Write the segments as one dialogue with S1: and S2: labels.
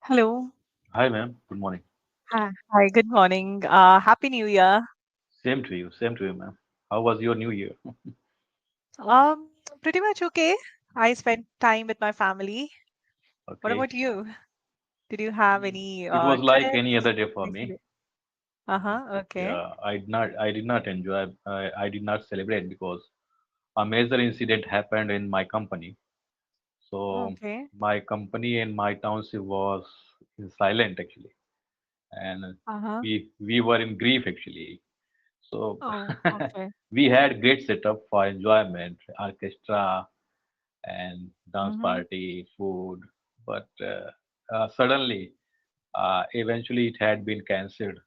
S1: Hello.
S2: Hi, ma'am. Good morning.
S1: Hi, good morning. Happy New Year.
S2: Same to you. Same to you, ma'am. How was your New Year?
S1: Pretty much okay. I spent time with my family. What
S2: Okay.
S1: about you? Did you have
S2: Mm.
S1: any
S2: It was like any
S1: trips?
S2: other day for me.
S1: Uh-huh, okay.
S2: Yeah, I did not enjoy. I did not celebrate because a major incident happened in my company. So
S1: Okay.
S2: my company and my township was in silent actually, and
S1: Uh-huh.
S2: we were in grief actually. So
S1: Oh, okay.
S2: we had great setup for enjoyment, orchestra, and dance
S1: Mm-hmm.
S2: party, food. But suddenly, eventually, it had been cancelled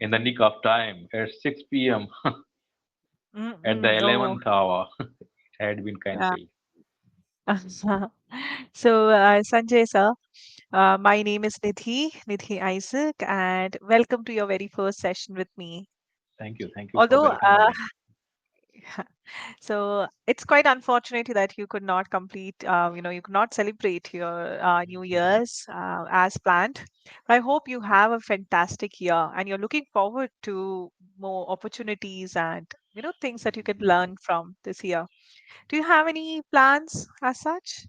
S2: in the
S1: Okay.
S2: nick of time at 6 p.m. at the
S1: Mm-mm. Oh,
S2: 11th hour. It had been
S1: yeah.
S2: cancelled.
S1: So, Sanjay sir, my name is Nidhi Isaac, and welcome to your very first session with me.
S2: Thank you for
S1: Although
S2: welcoming me.
S1: So it's quite unfortunate that you could not complete, you could not celebrate your New
S2: Mhm.
S1: Year's as planned. I hope you have a fantastic year and you're looking forward to more opportunities and, things that you can learn from this year. Do you have any plans as such?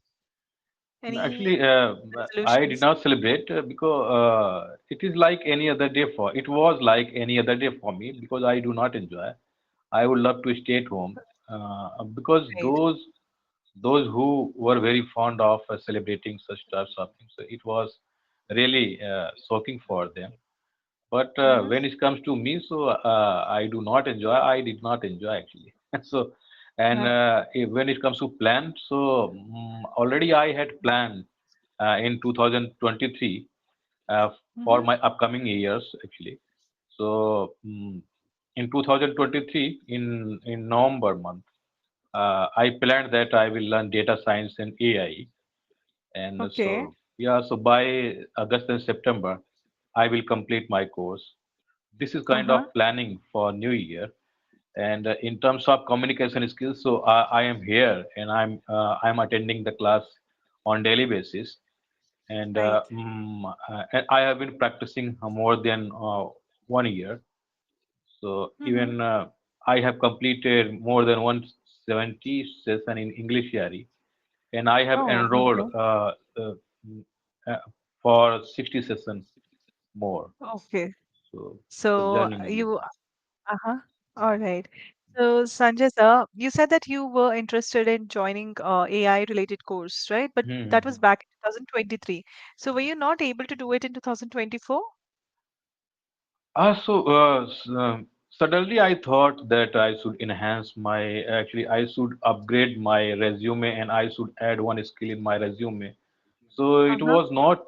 S1: Any
S2: Actually, I did
S1: resolutions?
S2: not celebrate because it is like any other day for. It was like any other day for me because I do not enjoy. I would love to stay at home because
S1: Right.
S2: those who were very fond of celebrating such types of things, so it was really shocking for them. But
S1: Mm-hmm.
S2: when it comes to me, so I do not enjoy. I did not enjoy actually. So, and when it comes to plan, so already I had planned in 2023 uh, for
S1: Mm-hmm.
S2: my upcoming years actually. So in 2023, in November month, I planned that I will learn data science and AI, and
S1: Okay.
S2: so yeah, so by August and September, I will complete my course. This is kind
S1: Uh-huh.
S2: of planning for New Year. And in terms of communication skills, so I am here and I'm attending the class on daily basis. And
S1: Right.
S2: and I have been practicing more than 1 year. So
S1: Mm-hmm.
S2: even I have completed more than 170 session in English Yari, and I have
S1: Oh,
S2: enrolled
S1: okay.
S2: mm, uh, for 60 session more.
S1: Okay.
S2: So the
S1: So
S2: journey is
S1: you Uh-huh. All right. So, Sanjay sir, you said that you were interested in joining AI related course, right? But that was
S2: Mhm.
S1: back in 2023. So, were you not able to do it in 2024?
S2: Suddenly I thought that I should enhance my, actually, I should upgrade my resume and I should add one skill in my resume. So it
S1: Uh-huh.
S2: was not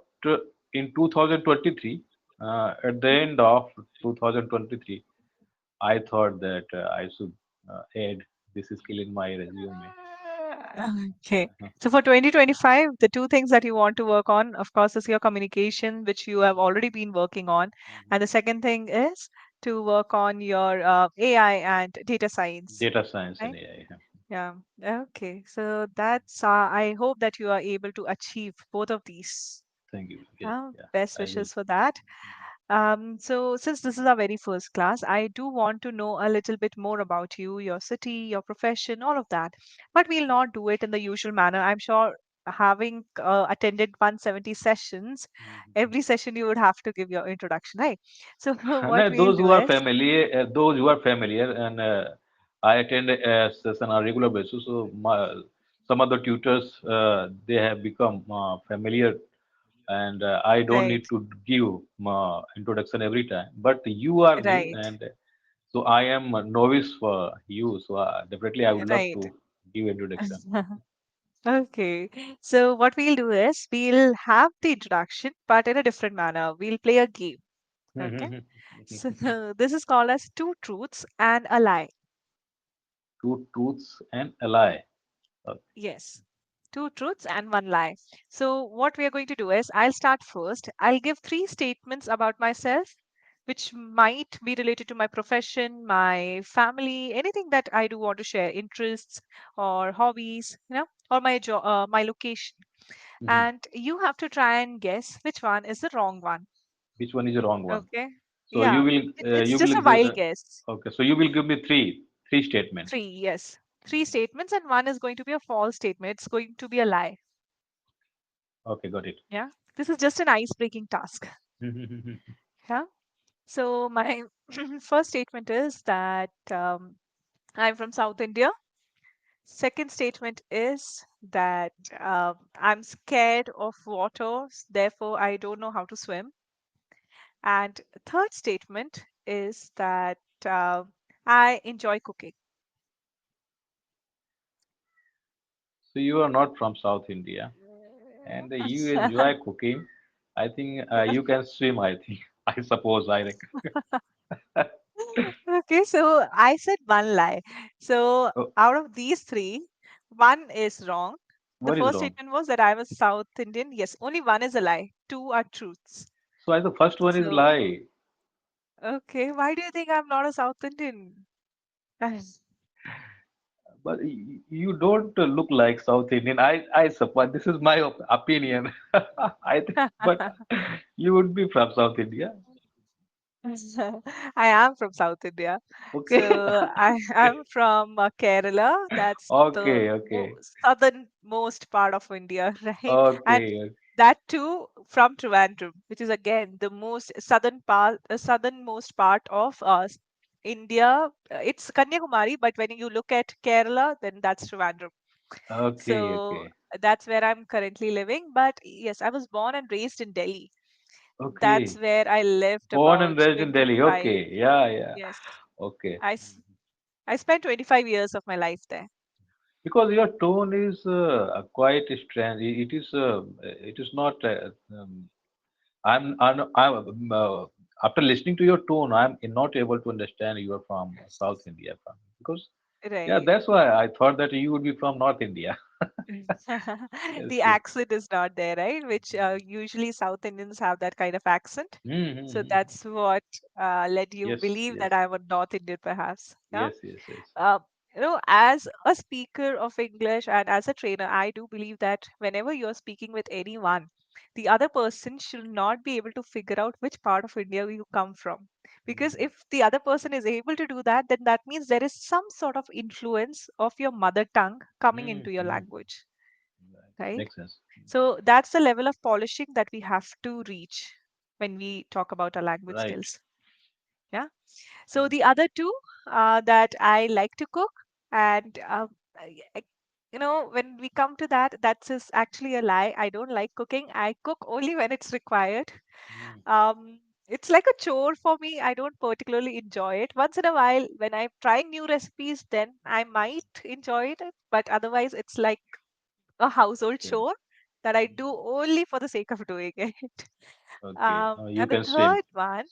S2: in 2023, at the
S1: Mhm.
S2: end of 2023, I thought that I should add this skill in my resume.
S1: Okay. So for 2025, the two things that you want to work on, of course, is your communication, which you have already been working on. And the
S2: Mhm.
S1: second thing is to work on your AI and data science,
S2: Data science and
S1: right?
S2: AI.
S1: Yeah. Okay. So that's, I hope that you are able to achieve both of these.
S2: Thank you. Yeah, yeah,
S1: Best
S2: I will.
S1: wishes for that. So since this is our very first class, I do want to know a little bit more about you, your city, your profession, all of that. But we'll not do it in the usual manner. I'm sure having attended 170 sessions,
S2: Mhm.
S1: every session you would have to give your introduction, right? So what
S2: No,
S1: we'll do is,
S2: those who are familiar, and I attend a session on a regular basis. So some of the tutors they have become familiar, and I don't
S1: right,
S2: need to give introduction every time. But you are new,
S1: right,
S2: and so I am a novice for you. So definitely, I would love
S1: right.
S2: to give introduction.
S1: Okay, so what we'll do is we'll have the introduction, but in a different manner. We'll play a game. Okay. So this is called as two truths and a lie.
S2: Two truths and a lie. Okay.
S1: Yes. Two truths and one lie. So what we are going to do is I'll start first. I'll give three statements about myself, which might be related to my profession, my family, anything that I do want to share, interests or hobbies, or my job, my location.
S2: Hmm.
S1: and you have to try and guess which one is the wrong one.
S2: Which one is the wrong one?
S1: Okay.
S2: So you
S1: Yeah,
S2: will
S1: it's
S2: you
S1: just
S2: will
S1: a wild guess.
S2: okay. So you will give me three statements.
S1: Three, yes. Three statements, and one is going to be a false statement. It's going to be a lie.
S2: Okay, got it.
S1: Yeah. This is just an ice-breaking task. Yeah. So my first statement is that I'm from South India. Second statement is that I'm scared of water, therefore I don't know how to swim. And third statement is that I enjoy cooking.
S2: So you are not from South India, and you enjoy cooking. I think you can swim. I think. I suppose. I reckon.
S1: Okay, so I said one lie. So
S2: Oh,
S1: out of these three, one is wrong. The
S2: what is
S1: first
S2: wrong?
S1: statement was that I was South Indian. Yes, only one is a lie. Two are truths.
S2: So I the first one is
S1: So,
S2: lie.
S1: okay, why do you think I'm not a South Indian?
S2: But you don't look like South Indian. I suppose this is my opinion. I think, but you would be from South India.
S1: I am from South India.
S2: Okay.
S1: So I am from Kerala. That's the
S2: Okay. Okay.
S1: southernmost part of India, right? And
S2: Okay.
S1: that too from Trivandrum, which is again the most southern part, southernmost part of India. It's Kanyakumari, but when you look at Kerala, then that's Trivandrum.
S2: Okay.
S1: So
S2: Okay.
S1: that's where I'm currently living. But yes, I was born and raised in Delhi. That's
S2: Okay.
S1: where I lived
S2: Born and
S1: about
S2: raised in Delhi.
S1: 25.
S2: Okay. Yeah. Yeah.
S1: Yes,
S2: Okay.
S1: I, s- I spent 25 years of my life there.
S2: Because your tone is quite strange. It is not. I'm after listening to your tone, I'm not able to understand you are from South India. From because yeah,
S1: Right.
S2: that's why I thought that you would be from North India. Yes.
S1: The
S2: Yes.
S1: accent is not there, right? Which usually South Indians have that kind of accent. So
S2: Mm-hmm.
S1: that's what led you
S2: Yes.
S1: believe
S2: Yes.
S1: that I'm a North Indian, perhaps. Yeah.
S2: Yes. Yes. Yes.
S1: Uh, as a speaker of English and as a trainer, I do believe that whenever you're speaking with anyone, the other person should not be able to figure out which part of India you come from. Because if the other person is able to do that, then that means there is some sort of influence of your mother tongue coming into your
S2: Mm-hmm.
S1: language,
S2: Right.
S1: right?
S2: Makes sense.
S1: So that's the level of polishing that we have to reach when we talk about our language
S2: Right.
S1: skills. Yeah. So the other two that I like to cook, and when we come to that, that's is actually a lie. I don't like cooking. I cook only when it's required.
S2: Mm.
S1: It's like a chore for me. I don't particularly enjoy it. Once in a while, when I'm trying new recipes, then I might enjoy it. But otherwise, it's like a household
S2: Okay.
S1: chore that I do only for the sake of doing it.
S2: Okay. You
S1: And the
S2: can swim.
S1: third one,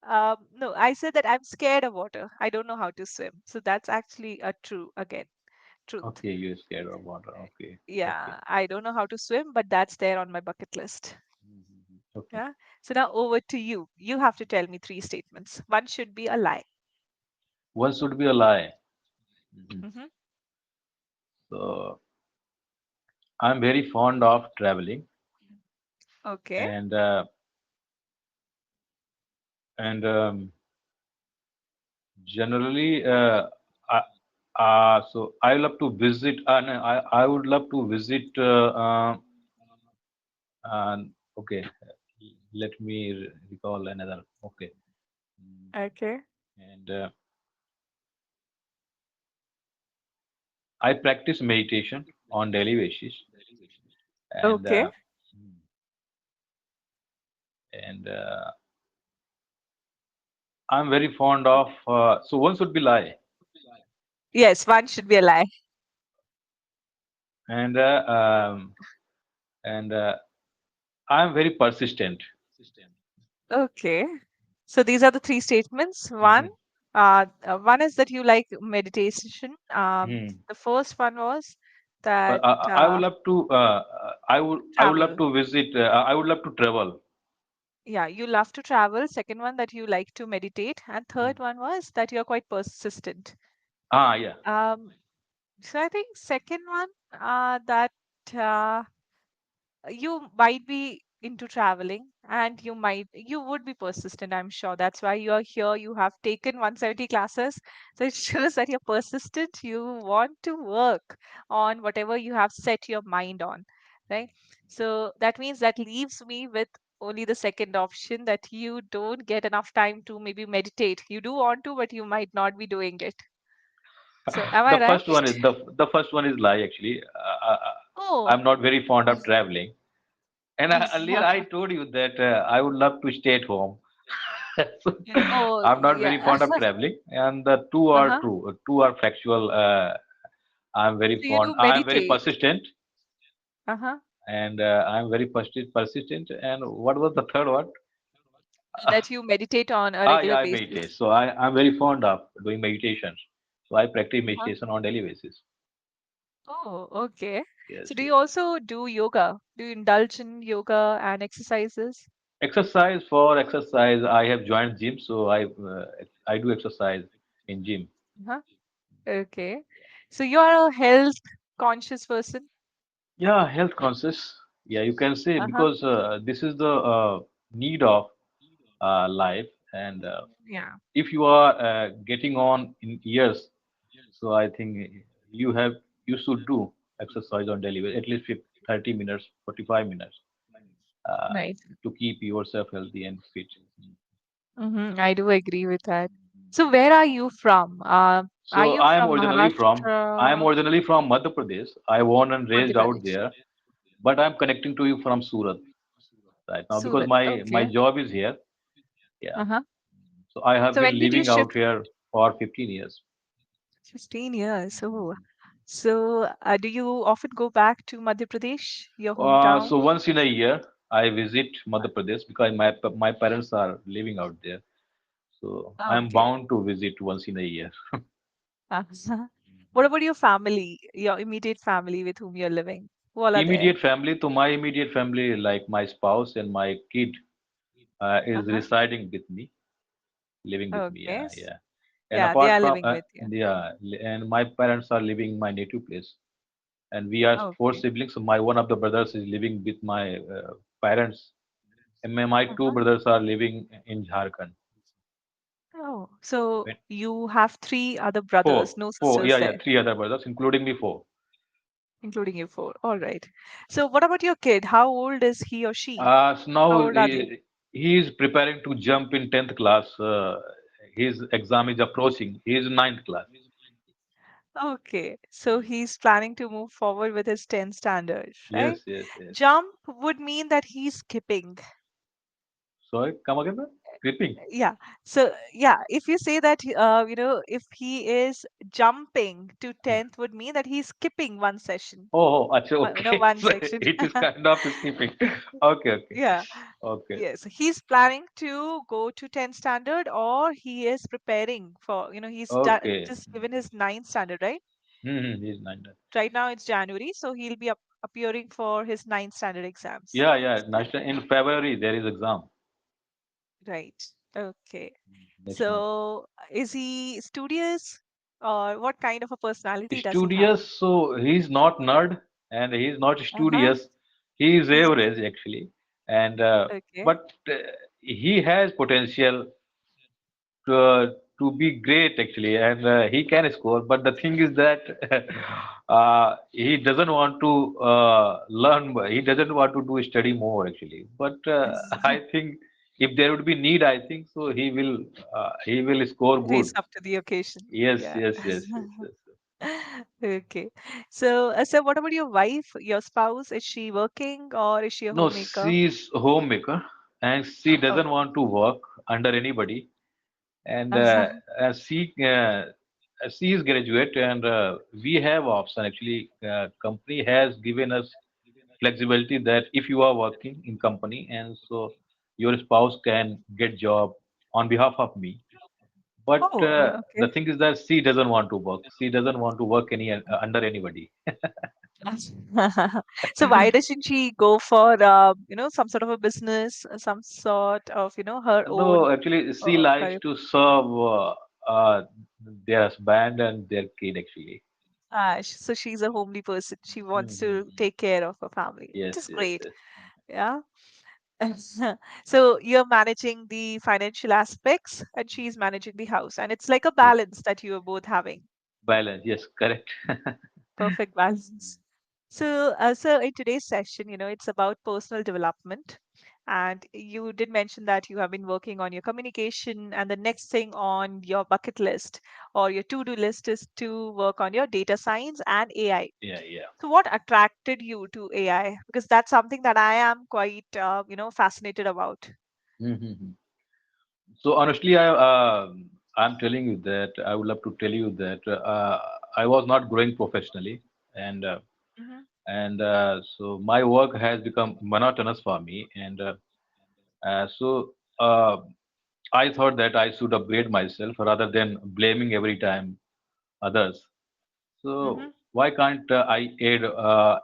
S1: no, I said that I'm scared of water. I don't know how to swim. So that's actually a true, again, truth.
S2: Okay. You're scared of water. Okay. Okay.
S1: Yeah, I don't know how to swim, but that's there on my bucket list.
S2: Mhm. Okay.
S1: Yeah. So now over to you. You have to tell me three statements. One should be a lie.
S2: One should be a lie. Mhm.
S1: Hmm.
S2: So I'm very fond of traveling,
S1: Okay.
S2: and uh, and generally, I, so I love to visit, and I would love to visit. Okay, let me recall another. Okay, Mm,
S1: Okay.
S2: and I practice meditation on daily basis, and
S1: Okay.
S2: uh, and I'm very fond of. So one should be lie,
S1: Yes, one should be a lie.
S2: and uh, um, and I'm very persistent.
S1: Okay. So these are the three statements.
S2: Hmm.
S1: One is that you like meditation.
S2: Hmm.
S1: The first one was that
S2: I would love to. I would love
S1: travel.
S2: to visit. I would love to travel.
S1: Yeah, you love to travel. Second one, that you like to meditate. And
S2: Hmm.
S1: third one was that you're quite persistent.
S2: Yeah.
S1: Um, so I think second one, that uh, you might be into traveling and you would be persistent, I'm sure. That's why you're here. You have taken 170 classes. So it shows that you're persistent. You want to work on whatever you have set your mind on, right? So that means that leaves me with only the second option, that you don't get enough time to maybe meditate. You do want to, but you might not be doing it. So am I
S2: The
S1: right?
S2: first one is the first one is lie actually.
S1: Oh.
S2: I'm not very fond of traveling. And earlier I told you that I would love to stay at home. So,
S1: Oh,
S2: I'm not very
S1: yeah.
S2: fond of traveling, and the two are
S1: Uh-huh.
S2: true. Two are factual. I'm very
S1: So you
S2: fond.
S1: do
S2: I'm very
S1: meditate.
S2: persistent,
S1: Uh-huh.
S2: and I'm very persistent. And what was the third one?
S1: That you meditate on a
S2: Yeah,
S1: regular
S2: I
S1: basis.
S2: meditate. So I'm very fond of doing meditations. So I practice
S1: Uh-huh.
S2: meditation on daily basis.
S1: Oh, okay. So
S2: Yes,
S1: do
S2: yes.
S1: you also do yoga? Do you indulge in yoga and exercises?
S2: Exercise for exercise. I have joined gym, so I do exercise in gym.
S1: Uh-huh. Okay. So you are a health conscious person?
S2: Yeah, health conscious. Yeah, you can say
S1: Uh-huh.
S2: because this is the need of life, and
S1: Yeah.
S2: if you are getting on in years, so I think you should do exercise on daily basis, at least 50, 30 minutes, 45 minutes, uh,
S1: Nice.
S2: to keep yourself healthy and fit.
S1: Mm-hmm. I do agree with that. So where are you from? Are
S2: So
S1: you from
S2: I am
S1: Maharashtra,
S2: originally from Madhya Pradesh. I born and
S1: Madhya
S2: raised out
S1: Pradesh?
S2: there, but I'm connecting to you from Surat right now because
S1: Surat.
S2: my
S1: Okay.
S2: job is here. Yeah.
S1: Uh-huh.
S2: So I have
S1: So
S2: been
S1: when did you
S2: living
S1: shift?
S2: out here for 15 years.
S1: 15 years. Oh. So do you often go back to Madhya Pradesh, your
S2: So
S1: hometown?
S2: once in a year, I visit Madhya Pradesh because my parents are living out there. So I'm
S1: Okay.
S2: bound to visit once in a year.
S1: Uh-huh. What about your family, your immediate family with whom you're living? Who all are there?
S2: Immediate family, to my immediate family, like my spouse and my kid, is
S1: Uh-huh.
S2: residing with me, living with me.
S1: Okay.
S2: Yeah, yeah. And
S1: Yeah, they
S2: apart
S1: are
S2: from
S1: living with you.
S2: and my parents are living in my native place, and we are four
S1: Okay.
S2: siblings. So my one of the brothers is living with my parents, and my two
S1: Uh-huh.
S2: brothers are living in Jharkhand.
S1: Oh, so
S2: Wait,
S1: you have three other brothers, no
S2: four,
S1: sisters
S2: yeah, yeah,
S1: there,
S2: three other brothers, including me, four.
S1: including you four. All right. So what about your kid? How old is he or she?
S2: So
S1: How
S2: now
S1: old are they?
S2: he is preparing to jump in 10th class. His exam is approaching. He is in ninth class.
S1: Okay, so he's planning to move forward with his 10th standard, right?
S2: Yes, yes, yes.
S1: Jump would mean that he's skipping.
S2: Sorry, come again, ma'am? Creeping.
S1: Yeah. So, yeah, if you say that, if he is jumping to 10th would mean that he's skipping one session,
S2: Oh, acha, okay.
S1: one
S2: So
S1: section.
S2: it is kind of skipping. Okay, okay,
S1: Yeah.
S2: okay.
S1: Yes. He's planning to go to 10th standard, or he is preparing for,
S2: Okay.
S1: just given his ninth standard, right?
S2: He's nine.
S1: Right now it's January, so he'll be appearing for his ninth standard exams.
S2: Yeah, yeah.
S1: Is that
S2: National in February there is exam
S1: right? Okay.
S2: next month.
S1: So is he studious, or what kind of a personality does he have?
S2: Studious, so he's not nerd and he's not
S1: Uh-huh.
S2: studious. He is average actually, and
S1: Okay.
S2: but he has potential to be great actually, and he can score. But the thing is that he doesn't want to learn. He doesn't want to do study more actually. But I think if there would be need, I think so he will score good.
S1: Raise up to the occasion.
S2: Yes,
S1: Yeah.
S2: yes, yes, yes, yes.
S1: Okay. So what about your wife, your spouse? Is she working or is she a
S2: No,
S1: homemaker?
S2: she's a homemaker and she doesn't
S1: Okay.
S2: want to work under anybody. And she is graduate, and we have option actually. Company has given us flexibility that if you are working in company, and so your spouse can get job on behalf of me. But
S1: Oh,
S2: the
S1: okay.
S2: thing is that she doesn't want to work. She doesn't want to work any under anybody.
S1: So why doesn't she go for some sort of a business, some sort of her
S2: No,
S1: own
S2: actually, she likes
S1: career?
S2: to serve their husband and their kid actually.
S1: So she's a homely person. She wants to
S2: Mm-hmm.
S1: take care of her family, which
S2: Yes,
S1: is
S2: yes,
S1: great.
S2: yes.
S1: Yeah. So you're managing the financial aspects and she's managing the house. And it's like a
S2: Yes.
S1: balance that you are both having.
S2: Balance. Yes, correct.
S1: Perfect balance. So in today's session, it's about personal development. And you did mention that you have been working on your communication, and the next thing on your bucket list or your to-do list is to work on your data science and AI.
S2: Yeah, yeah.
S1: So what attracted you to AI? Because that's something that I am quite, fascinated about.
S2: Mm-hmm. So honestly, I'm telling you that I would love to tell you that I was not growing professionally, and
S1: Hmm.
S2: so my work has become monotonous for me, and so I thought that I should upgrade myself rather than blaming every time others. So
S1: Hmm.
S2: why can't I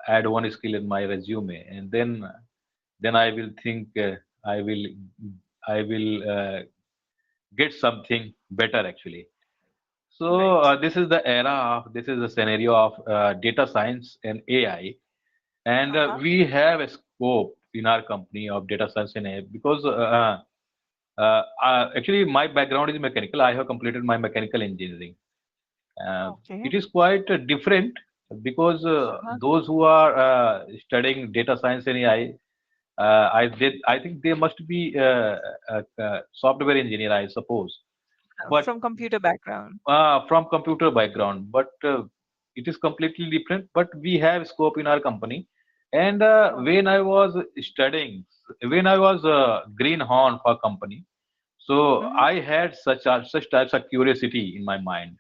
S2: add one skill in my resume, and then I will think I will get something better actually. So
S1: Right.
S2: this is the scenario of data science and AI, and
S1: Uh-huh.
S2: we have a scope in our company of data science and AI because actually my background is mechanical. I have completed my mechanical engineering.
S1: Okay.
S2: It is quite different because
S1: Uh-huh.
S2: those who are studying data science and AI, I think they must be software engineer, I suppose. But
S1: From computer background.
S2: from computer background, but it is completely different. But we have scope in our company. And when
S1: Okay.
S2: I was studying, when I was greenhorn for company, so
S1: Mm-hmm.
S2: I had such types of curiosity in my mind.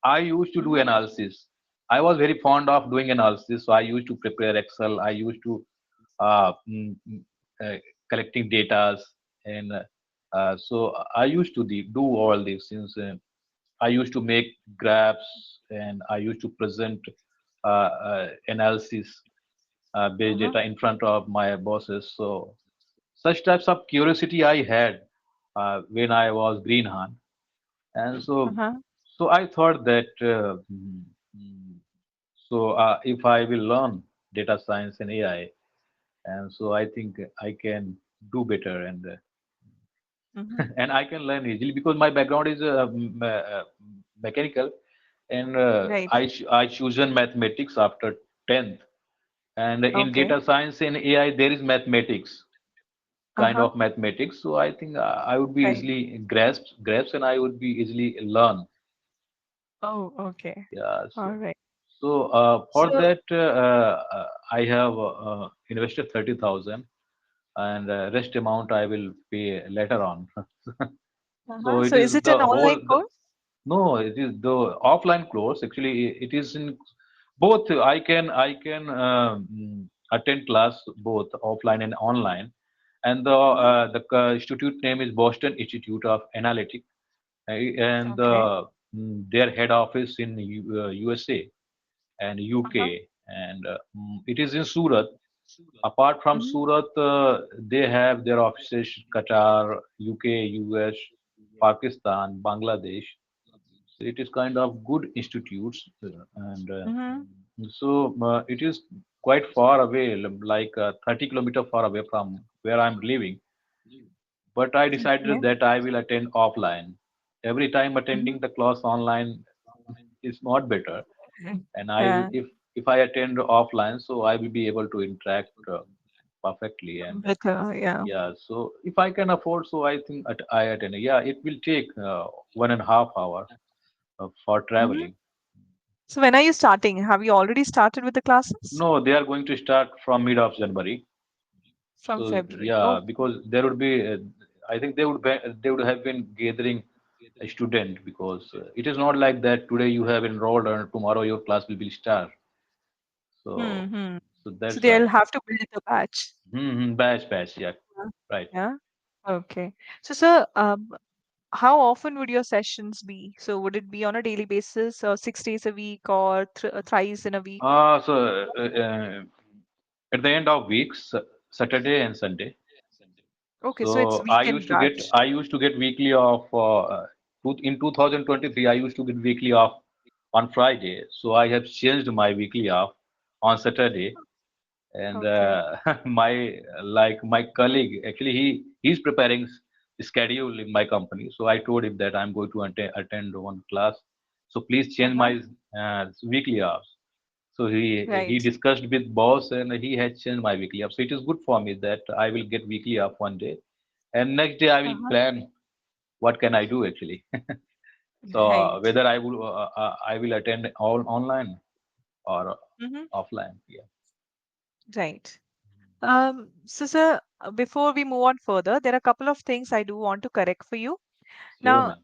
S2: I used to do
S1: Mm-hmm.
S2: analysis. I was very fond of doing analysis, so I used to prepare Excel. I used to uh, mm, mm, uh, collecting data, and so I used to do all these things. I used to make graphs, and I used to present analysis based
S1: Uh-huh.
S2: data in front of my bosses. So such types of curiosity I had when I was greenhorn, and
S1: Uh-huh.
S2: so I thought that if I will learn data science and AI, and so I think I can do better,
S1: Mm-hmm.
S2: and I can learn easily because my background is mechanical, and
S1: Right.
S2: I chosen mathematics after 10th, and in
S1: Okay.
S2: data science and AI there is mathematics, kind
S1: Uh-huh.
S2: of mathematics. So I think I would be
S1: Right.
S2: easily grasp, and I would be easily learn.
S1: Oh, okay.
S2: Yeah.
S1: All right.
S2: So for
S1: So,
S2: that I have invested 30,000, and rest amount I will pay later on. So
S1: uh-huh.
S2: it
S1: So is
S2: is
S1: it
S2: the
S1: an online
S2: whole.
S1: course?
S2: No, it is the offline course. Actually, it is in both. I can attend class both offline and online, and
S1: Mm-hmm.
S2: the institute name is Boston Institute of Analytics, and
S1: Okay.
S2: their head office in USA and
S1: Uh-huh.
S2: UK, and it is in Surat. Apart from
S1: Mm-hmm.
S2: Surat, they have their offices Qatar, UK, US, Pakistan, Bangladesh. So it is kind of good institutes, and
S1: Mm-hmm.
S2: it is quite far away, like 30 kilometer far away from where I'm living. But I
S1: Okay.
S2: decided that I will attend offline. Every time
S1: Mm-hmm.
S2: attending the class online is not better, and
S1: Yeah.
S2: if I attend offline, so I will be able to interact perfectly. And
S1: Better. Yeah.
S2: yeah, so if I can afford, so I think I attend. Yeah, it will take 1.5 hours for
S1: Mm-hmm.
S2: traveling.
S1: So when are you starting? Have you already started with the classes?
S2: No, they are going to start from mid of January.
S1: From
S2: So
S1: February.
S2: yeah,
S1: Oh.
S2: because there would be, I think they would have been gathering a student because it is not like that today you have enrolled and tomorrow your class will be start. So
S1: Hmm.
S2: so
S1: So
S2: that's
S1: they'll
S2: why.
S1: have to build the batch.
S2: Batch, yeah,
S1: Yeah.
S2: right.
S1: Yeah. Okay. So, sir, how often would your sessions be? So, would it be on a daily basis, or 6 days a week, or thrice in a week?
S2: So at the end of weeks, Saturday and Sunday.
S1: Okay, so it's
S2: So
S1: weekend batch.
S2: I used to get weekly off. In 2023, I used to get weekly off on Friday. So I have changed my weekly off on Saturday, and
S1: Okay.
S2: my colleague actually he's preparing schedule in my company. So I told him that I'm going to attend one class. So please change
S1: Uh-huh.
S2: my weekly hours. So he
S1: Right.
S2: discussed with boss and he has changed my weekly off. So it is good for me that I will get weekly off one day, and next day I will
S1: Uh-huh.
S2: plan what can I do actually. So
S1: Right.
S2: whether I will attend all online or
S1: Mm-hmm.
S2: offline. Yeah,
S1: Right. So, sir, before we move on further, there are a couple of things I do want to correct for you.
S2: sure,
S1: Now,
S2: man.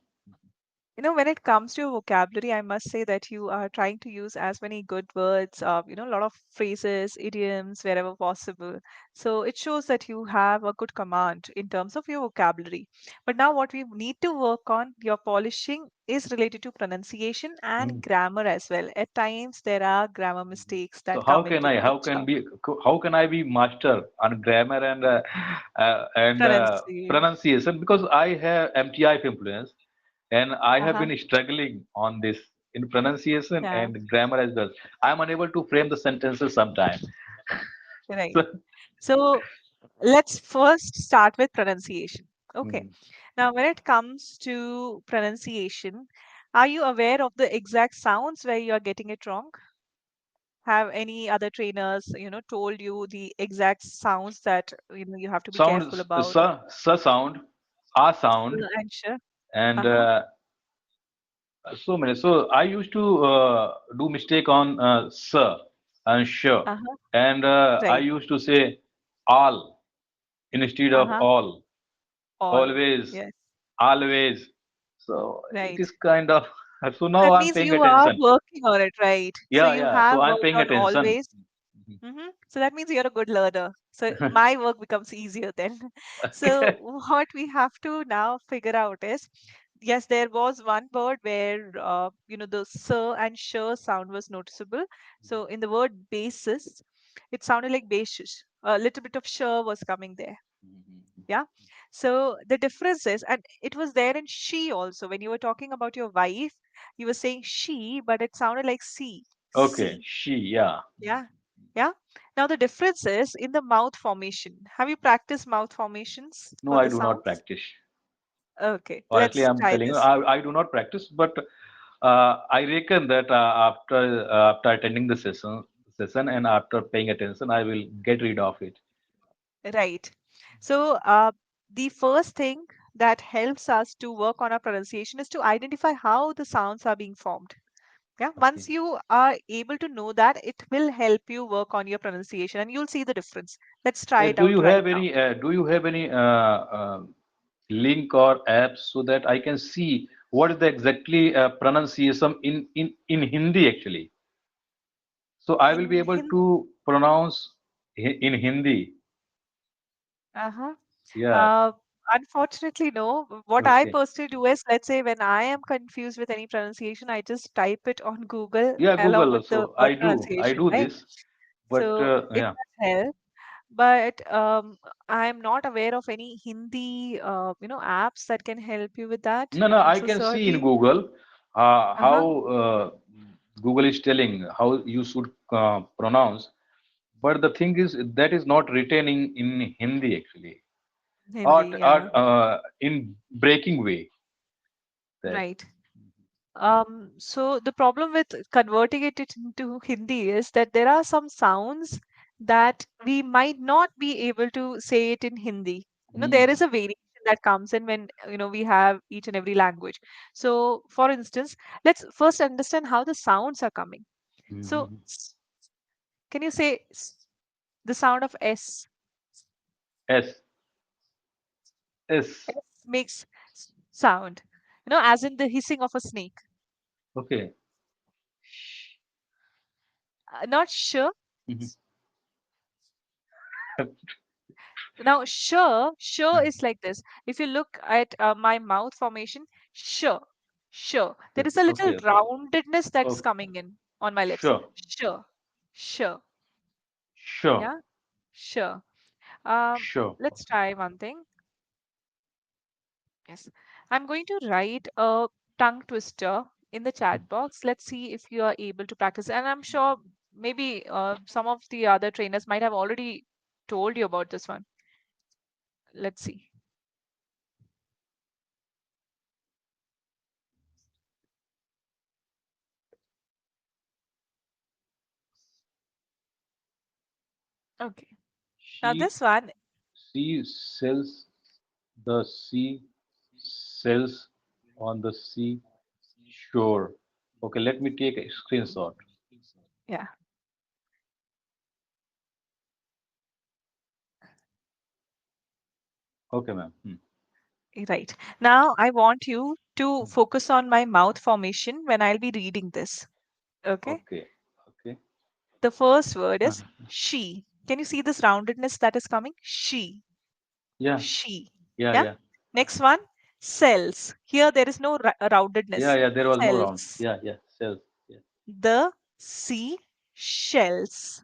S1: when it comes to your vocabulary, I must say that you are trying to use as many good words, a lot of phrases, idioms wherever possible. So it shows that you have a good command in terms of your vocabulary. But now, what we need to work on, your polishing, is related to pronunciation and
S2: Hmm.
S1: grammar as well. At times, there are grammar
S2: Mhm.
S1: mistakes
S2: So
S1: that come into the picture.
S2: how can I be master on grammar and
S1: Pronunciation.
S2: pronunciation because I have MTI influence and I have
S1: Uh-huh.
S2: been struggling on this in pronunciation
S1: Yeah,
S2: and grammar as well. I'm unable to frame the sentences sometimes.
S1: right.
S2: So,
S1: So let's first start with pronunciation. Okay.
S2: Mhm.
S1: Now, when it comes to pronunciation, are you aware of the exact sounds where you are getting it wrong? Have any other trainers, told you the exact sounds that, you have to be
S2: Sound
S1: careful about?
S2: sound, a sound,
S1: And sure.
S2: and
S1: Uh-huh.
S2: so many. So I used to do mistake on sir and sure,
S1: Uh-huh.
S2: and I
S1: Right.
S2: used to say all instead of
S1: Uh-huh.
S2: all,
S1: All.
S2: always,
S1: Yes.
S2: always. So it
S1: Right.
S2: is kind of so now
S1: That
S2: I'm
S1: means
S2: paying
S1: you are
S2: attention.
S1: working on it, right? So
S2: Yeah,
S1: you
S2: yeah. So
S1: have
S2: I'm
S1: worked
S2: paying
S1: on
S2: attention.
S1: always. So that means you're a good learner. So my work becomes easier then. So
S2: Okay.
S1: what we have to now figure out is, yes, there was one word where the sir and sure sound was noticeable. So in the word basis, it sounded like basis. A little bit of sure was coming there. Yeah. So the difference is, and it was there in she also. When you were talking about your wife, you were saying she, but it sounded like C.
S2: Okay.
S1: C.
S2: She. Yeah.
S1: Yeah. Yeah. Now the difference is in the mouth formation. Have you practiced mouth formations
S2: No,
S1: for
S2: I
S1: the
S2: do not
S1: sounds?
S2: practice.
S1: Okay,
S2: Honestly,
S1: let's
S2: I'm
S1: try
S2: telling you,
S1: this.
S2: I do not practice, but I reckon that after attending the session and after paying attention, I will get rid of it.
S1: Right. So the first thing that helps us to work on our pronunciation is to identify how the sounds are being formed. Yeah.
S2: Okay.
S1: Once you are able to know that, it will help you work on your pronunciation and you'll see the difference. Let's try it out right now.
S2: Do you have any link or apps so that I can see what is the exactly pronunciation in Hindi actually? So I will be
S1: In
S2: able
S1: Hindi.
S2: to pronounce in Hindi.
S1: Uh-huh.
S2: Yeah.
S1: Uh, Unfortunately, no. What I
S2: Okay.
S1: personally do is, let's say when I am confused with any pronunciation, I just type it on Google
S2: Yeah,
S1: along
S2: Google.
S1: with the
S2: So
S1: word
S2: I
S1: pronunciation,
S2: do
S1: right?
S2: this, but
S1: So it
S2: yeah.
S1: does help. But I'm not aware of any Hindi, apps that can help you with that.
S2: No, no, I
S1: So
S2: can see in
S1: sorry.
S2: Google how
S1: Uh-huh.
S2: Google is telling how you should pronounce. But the thing is, that is not written in Hindi actually,
S1: Hindi,
S2: or
S1: yeah,
S2: in breaking way. That
S1: right. So the problem with converting it into Hindi is that there are some sounds that we might not be able to say it in Hindi. There is
S2: Mhm.
S1: a variation that comes in when, we have each and every language. So, for instance, let's first understand how the sounds are coming. So,
S2: Mhm.
S1: can you say the sound of S?
S2: S
S1: S
S2: S.
S1: makes sound, as in the hissing of a snake.
S2: Okay.
S1: Not sure.
S2: Mhm.
S1: Now, sure is like this. If you look at my mouth formation, sure, sure. There is a little
S2: Okay. Okay.
S1: roundedness that's
S2: Okay.
S1: coming in on my lips.
S2: Sure.
S1: Sure, sure,
S2: Sure.
S1: yeah, sure. Um,
S2: Sure.
S1: let's try one thing. Yes, I'm going to write a tongue twister in the chat box. Let's see if you are able to practice. And I'm sure maybe some of the other trainers might have already told you about this one. Let's see. Okay. Now
S2: She
S1: this one,
S2: she sells the sea sells on the sea shore. Okay, let me take a screenshot.
S1: yeah,
S2: Okay, ma'am.
S1: right. Now I want you to focus on my mouth formation when I'll be reading this. Okay.
S2: Okay, okay.
S1: The first word is she. Can you see this roundedness that is coming? She.
S2: Yeah,
S1: She.
S2: yeah,
S1: Yeah.
S2: yeah,
S1: Next one, cells. Here there is no
S2: yeah,
S1: roundedness.
S2: yeah. There was no round.
S1: Cells.
S2: Yeah, yeah. Sells. Yeah.
S1: The sea shells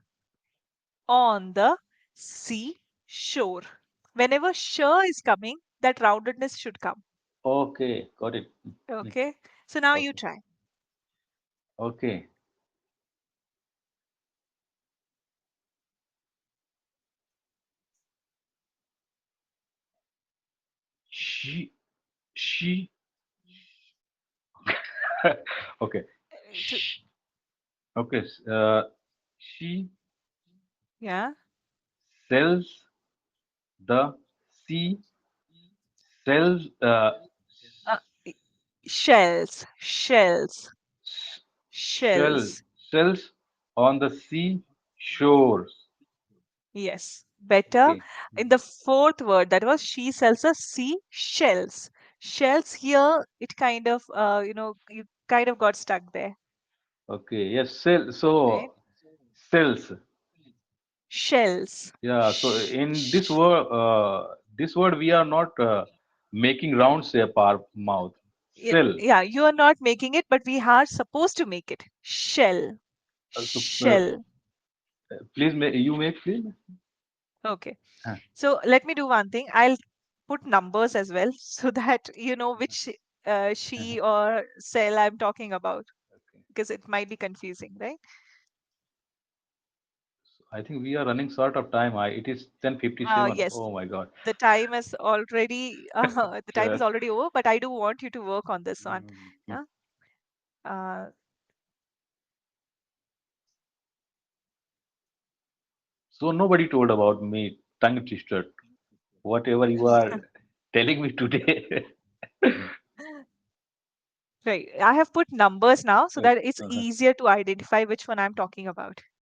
S1: on the sea shore. Whenever shore is coming, that roundedness should come.
S2: Okay, got it. Mm.
S1: Okay. So now you
S2: Okay,
S1: try.
S2: okay. She, she. Okay.
S1: To,
S2: Okay. She
S1: yeah.
S2: sells the sea sells
S1: Uh, i- shells. Shells.
S2: shell
S1: Shells.
S2: sells on the sea shores.
S1: Yes. Better.
S2: Okay.
S1: In the fourth word, that was she sells a sea shells. Shells here, it kind of, you kind of got stuck there,
S2: Okay. Yes. Sell.
S1: right?
S2: So sells.
S1: Shells.
S2: Yeah. So in this word we are not making round shape our mouth.
S1: Yeah,
S2: Sell.
S1: yeah, you are not making it, but we are supposed to make it. Shell.
S2: So
S1: Shell.
S2: please you make please.
S1: Okay.
S2: Huh.
S1: So let me do one thing. I'll put numbers as well so that you know which
S2: Uh-huh.
S1: she or cell I'm talking about
S2: Okay.
S1: because it might be confusing, right?
S2: So I think we are running short of time. It is 10:57.
S1: Yes,
S2: Oh my God.
S1: the time is already the time is
S2: Yes.
S1: already over, but I do want you to work on this one.
S2: Mhm.
S1: Yeah. Uh,
S2: So nobody told about me, tongue twister. Whatever you are telling me today.
S1: right. I have put numbers now so that it's
S2: Uh-huh.
S1: easier to identify which one I'm talking about.